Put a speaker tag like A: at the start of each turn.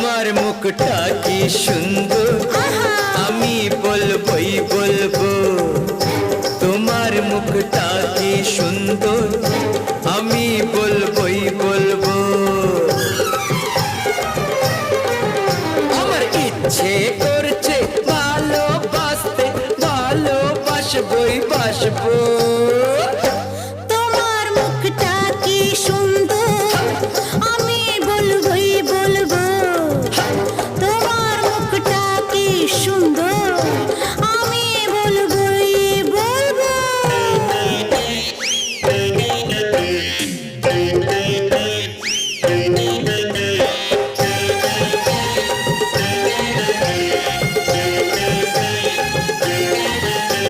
A: তোমার মুখটা কি সুন্দর, আমি বলবই বলবো। তোমার মুখটা কি সুন্দর, আমি বলবই বলবো। আমার ইচ্ছে করছে ভালোবাসতে, ভালোবাসবই বাসবো।